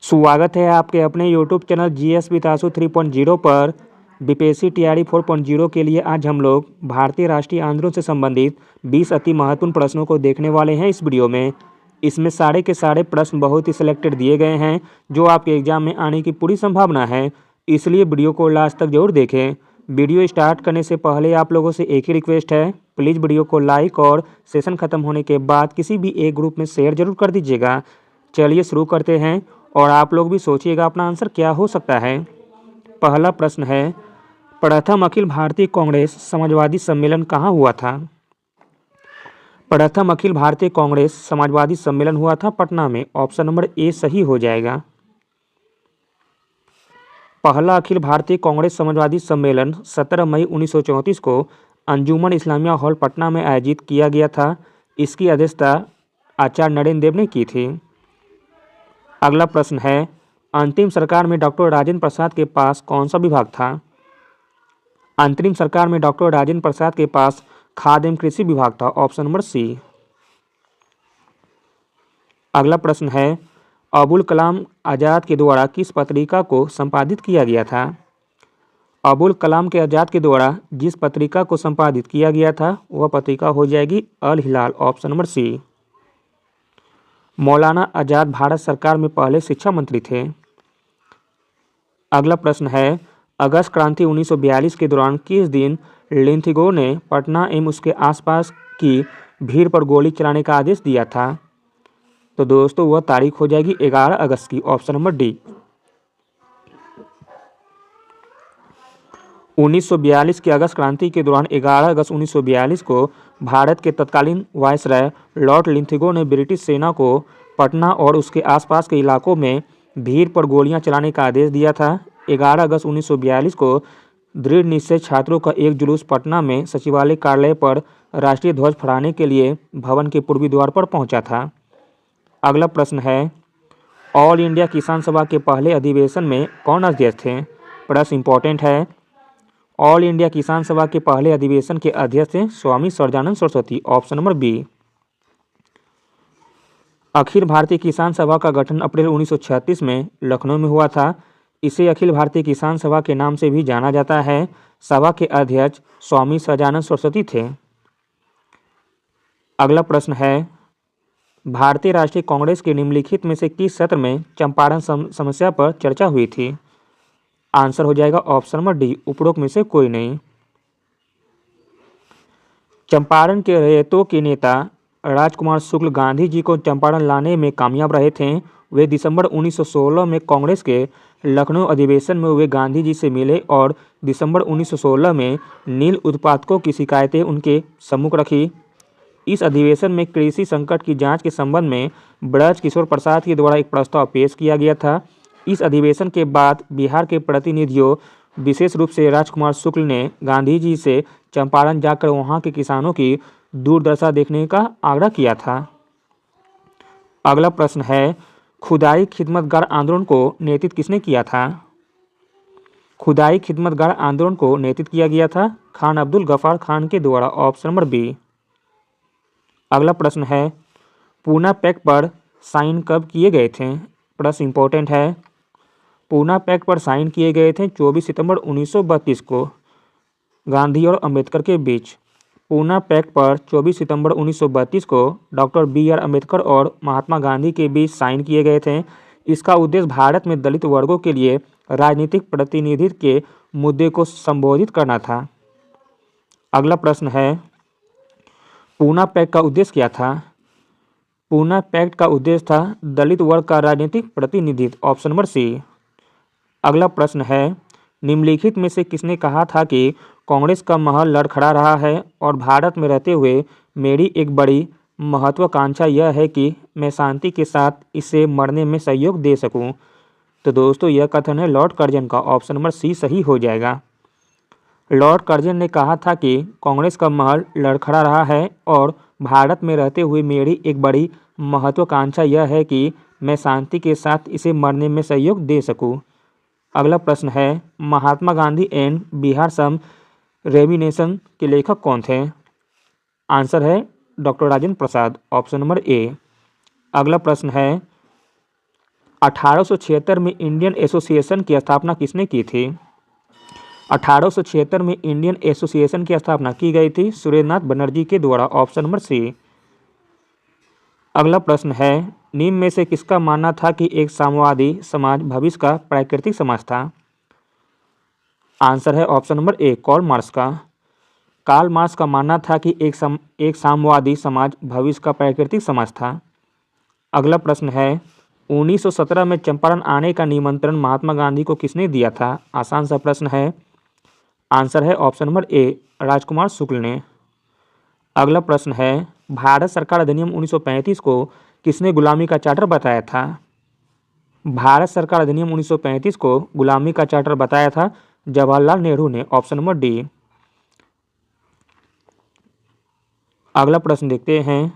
स्वागत है आपके अपने यूट्यूब चैनल जीएस विद आशु 3.0 पर। बीपीएससी टीआरई 4.0 के लिए आज हम लोग भारतीय राष्ट्रीय आंदोलन से संबंधित 20 अति महत्वपूर्ण प्रश्नों को देखने वाले हैं इस वीडियो में। इसमें सारे के सारे प्रश्न बहुत ही सिलेक्टेड दिए गए हैं जो आपके एग्जाम में आने की पूरी संभावना है, इसलिए वीडियो को लास्ट तक जरूर देखें। वीडियो स्टार्ट करने से पहले आप लोगों से एक ही रिक्वेस्ट है, प्लीज़ वीडियो को लाइक और सेशन खत्म होने के बाद किसी भी एक ग्रुप में शेयर जरूर कर दीजिएगा। चलिए शुरू करते हैं और आप लोग भी सोचिएगा अपना आंसर क्या हो सकता है। पहला प्रश्न है, प्रथम अखिल भारतीय कांग्रेस समाजवादी सम्मेलन कहाँ हुआ था? प्रथम अखिल भारतीय कांग्रेस समाजवादी सम्मेलन हुआ था पटना में। ऑप्शन नंबर ए सही हो जाएगा। पहला अखिल भारतीय कांग्रेस समाजवादी सम्मेलन 17 मई 1934 को अंजुमन इस्लामिया हॉल पटना में आयोजित किया गया था। इसकी अध्यक्षता आचार्य नरेंद्र देव ने की थी। अगला प्रश्न है, अंतरिम सरकार में डॉक्टर राजेंद्र प्रसाद के पास कौन सा विभाग था? अंतरिम सरकार में डॉक्टर राजेंद्र प्रसाद के पास खाद्य एवं कृषि विभाग था। Option number C. अगला प्रश्न है, अबुल कलाम आज़ाद के द्वारा किस पत्रिका को संपादित किया गया था? अबुल कलाम के आज़ाद के द्वारा जिस पत्रिका को संपादित किया गया था वह पत्रिका हो जाएगी अल हिलाल। ऑप्शन नंबर सी। मौलाना आज़ाद भारत सरकार में पहले शिक्षा मंत्री थे। अगला प्रश्न है, अगस्त क्रांति 1942 के दौरान किस दिन लिंथगो ने पटना एवं उसके आसपास की भीड़ पर गोली चलाने का आदेश दिया था? तो दोस्तों वह तारीख हो जाएगी 11 अगस्त की। Option number D. 1942 की अगस्त क्रांति के दौरान 11 अगस्त 1942 को भारत के तत्कालीन वायसराय लॉर्ड लिंथगो ने ब्रिटिश सेना को पटना और उसके आसपास के इलाकों में भीड़ पर गोलियां चलाने का आदेश दिया था। 11 अगस्त 1942 को दृढ़ निश्चय छात्रों का एक जुलूस पटना में सचिवालय कार्यालय पर राष्ट्रीय ध्वज फहराने के लिए भवन के पूर्वी द्वार पर पहुंचा था। अगला प्रश्न है, ऑल इंडिया किसान सभा के पहले अधिवेशन में कौन अध्यक्ष थे? प्रश्न इंपॉर्टेंट है। ऑल इंडिया किसान सभा के पहले अधिवेशन के अध्यक्ष थे Swami Sahajanand Saraswati. Option number B. Akhil Bharatiya Kisan सभा का गठन अप्रैल 1936 में लखनऊ में हुआ था। इसे अखिल भारतीय किसान सभा के नाम से भी जाना जाता है। सभा के अध्यक्ष स्वामी सर्जानंद सरस्वती थे। अगला प्रश्न है, भारतीय राष्ट्रीय कांग्रेस के निम्नलिखित में से किस सत्र में चंपारण समस्या पर चर्चा हुई थी? आंसर हो जाएगा ऑप्शन नंबर डी, उपरोक्त में से कोई नहीं। चंपारण के रैयतों के नेता राजकुमार शुक्ल गांधी जी को चंपारण लाने में कामयाब रहे थे। वे दिसंबर 1916 में कांग्रेस के लखनऊ अधिवेशन में वे गांधी जी से मिले और दिसंबर 1916 में नील उत्पादकों की शिकायतें उनके सम्मुख रखी। इस अधिवेशन में कृषि संकट की जांच के संबंध में ब्रज किशोर प्रसाद के द्वारा एक प्रस्ताव पेश किया गया था। इस अधिवेशन के बाद बिहार के प्रतिनिधियों, विशेष रूप से राजकुमार शुक्ल ने गांधी जी से चंपारण जाकर वहां के किसानों की दुर्दशा देखने का आग्रह किया था। अगला प्रश्न है, खुदाई खिदमतगार आंदोलन को नेतृत्व किसने किया था? खुदाई खिदमतगार आंदोलन को नेतृत्व किया गया था खान अब्दुल गफ्फार खान के द्वारा। Option number B. अगला प्रश्न है, पूना पैक्ट पर साइन कब किए गए थे? प्रश्न इंपॉर्टेंट है। पूना पैक्ट पर साइन किए गए थे 24 सितंबर 1932 को गांधी और अंबेडकर के बीच। पूना पैक्ट पर 24 सितंबर 1932 को डॉक्टर बी.आर. अंबेडकर और महात्मा गांधी के बीच साइन किए गए थे। इसका उद्देश्य भारत में दलित वर्गों के लिए राजनीतिक प्रतिनिधित्व के मुद्दे को संबोधित करना था। अगला प्रश्न है, पूना पैक्ट का उद्देश्य क्या था? पूना पैक्ट का उद्देश्य था दलित वर्ग का राजनीतिक प्रतिनिधित्व। Option number C. अगला प्रश्न है, निम्नलिखित में से किसने कहा था कि कांग्रेस का महल लड़खड़ा रहा है और भारत में रहते हुए मेरी एक बड़ी महत्वाकांक्षा यह है कि मैं शांति के साथ इसे मरने में सहयोग दे सकूं? तो दोस्तों यह कथन है लॉर्ड कर्जन का। ऑप्शन नंबर सी सही हो जाएगा। लॉर्ड कर्जन ने कहा था कि कांग्रेस का महल लड़खड़ा रहा है और भारत में रहते हुए मेरी एक बड़ी महत्वाकांक्षा यह है कि मैं शांति के साथ इसे मरने में सहयोग दे सकूं। अगला प्रश्न है, Mahatma Gandhi and Bihar some reminiscences के लेखक कौन थे? आंसर है doctor Rajendra Prasad. Option number A. अगला प्रश्न है, 1876 में इंडियन एसोसिएशन की स्थापना किसने की थी? 1876 में इंडियन एसोसिएशन की स्थापना की गई थी सुरेंद्रनाथ बनर्जी के द्वारा। Option number C. अगला प्रश्न है, निम्न में से किसका मानना था कि एक साम्यवादी समाज भविष्य का प्राकृतिक समाज था? आंसर है option number A, Karl Marx का। कार्ल मार्क्स का मानना था कि एक साम्यवादी समाज भविष्य का प्राकृतिक समाज था। अगला प्रश्न है, 1917 में चंपारण आने का निमंत्रण महात्मा गांधी को किसने दिया था? आसान सा प्रश्न है। आंसर है ऑप्शन नंबर ए, राजकुमार शुक्ल ने। अगला प्रश्न है, भारत सरकार अधिनियम 1935 को किसने गुलामी का चार्टर बताया था? भारत सरकार अधिनियम 1935 को गुलामी का चार्टर बताया था जवाहरलाल नेहरू ने। Option number D. अगला प्रश्न देखते हैं,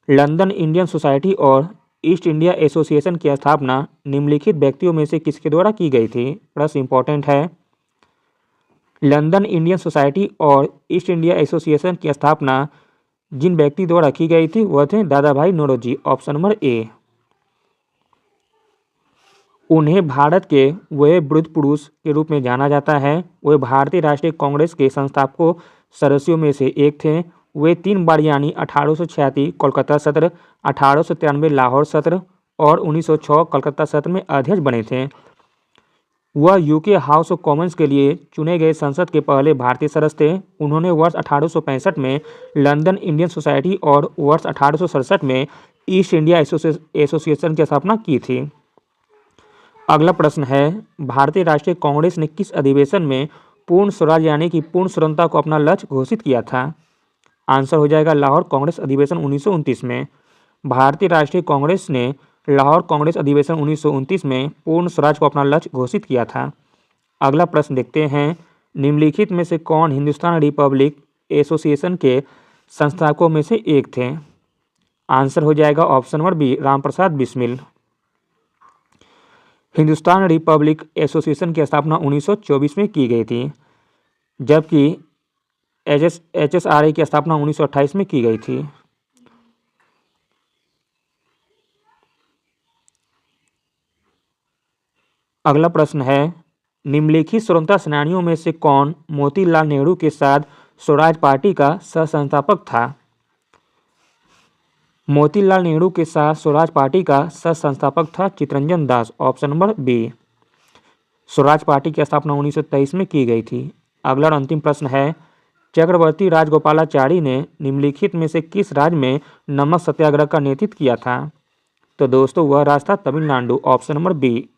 लंदन इंडियन सोसाइटी और ईस्ट इंडिया एसोसिएशन की स्थापना निम्नलिखित व्यक्तियों में से किसके द्वारा की गई थी? प्रश्न इंपॉर्टेंट है। लंदन इंडियन सोसाइटी और ईस्ट इंडिया एसोसिएशन की स्थापना जिन व्यक्ति द्वारा की गई थी वह थे दादा भाई नौरोजी। ऑप्शन नंबर ए। उन्हें भारत के वह वृद्ध पुरुष के रूप में जाना जाता है। वे भारतीय राष्ट्रीय कांग्रेस के संस्थापकों सदस्यों में से एक थे। वे 3 बार यानी 1886 कोलकाता सत्र, 1893 लाहौर सत्र और 1906 कलकत्ता सत्र में अध्यक्ष बने थे। वह यूके हाउस ऑफ कॉमन्स के लिए चुने गए संसद के पहले भारतीय सदस्य थे। उन्होंने वर्ष 1865 में लंदन इंडियन सोसाइटी और वर्ष 1867 में ईस्ट इंडिया एसोसिएशन की स्थापना की थी। अगला प्रश्न है, भारतीय राष्ट्रीय कांग्रेस ने किस अधिवेशन में पूर्ण स्वराज यानी कि पूर्ण स्वतंत्रता को अपना लक्ष्य घोषित किया था? आंसर हो जाएगा लाहौर कांग्रेस अधिवेशन 1929 में। भारतीय राष्ट्रीय कांग्रेस ने लाहौर कांग्रेस अधिवेशन 1929 में पूर्ण स्वराज को अपना लक्ष्य घोषित किया था। अगला प्रश्न देखते हैं, निम्नलिखित में से कौन हिंदुस्तान रिपब्लिक एसोसिएशन के संस्थापकों में से एक थे? आंसर हो जाएगा option number B, Ramprasad Bismil. Hindustan republic association की स्थापना 1924 में की गई थी, जबकि HSRA की स्थापना 1928 में की गई थी। अगला प्रश्न है, निम्नलिखित स्वतंत्रता सेनानियों में से कौन मोतीलाल नेहरू के साथ स्वराज पार्टी का सह संस्थापक था? मोतीलाल नेहरू के साथ स्वराज पार्टी का सह संस्थापक था Chittaranjan Das. Option number B. Swaraj party की स्थापना 1923 में की गई थी। अगला और अंतिम प्रश्न है, चक्रवर्ती राजगोपालाचारी ने निम्नलिखित में से किस राज्य में नमक सत्याग्रह का नेतृत्व किया था? तो दोस्तों वह राज था तमिलनाडु। Option number B,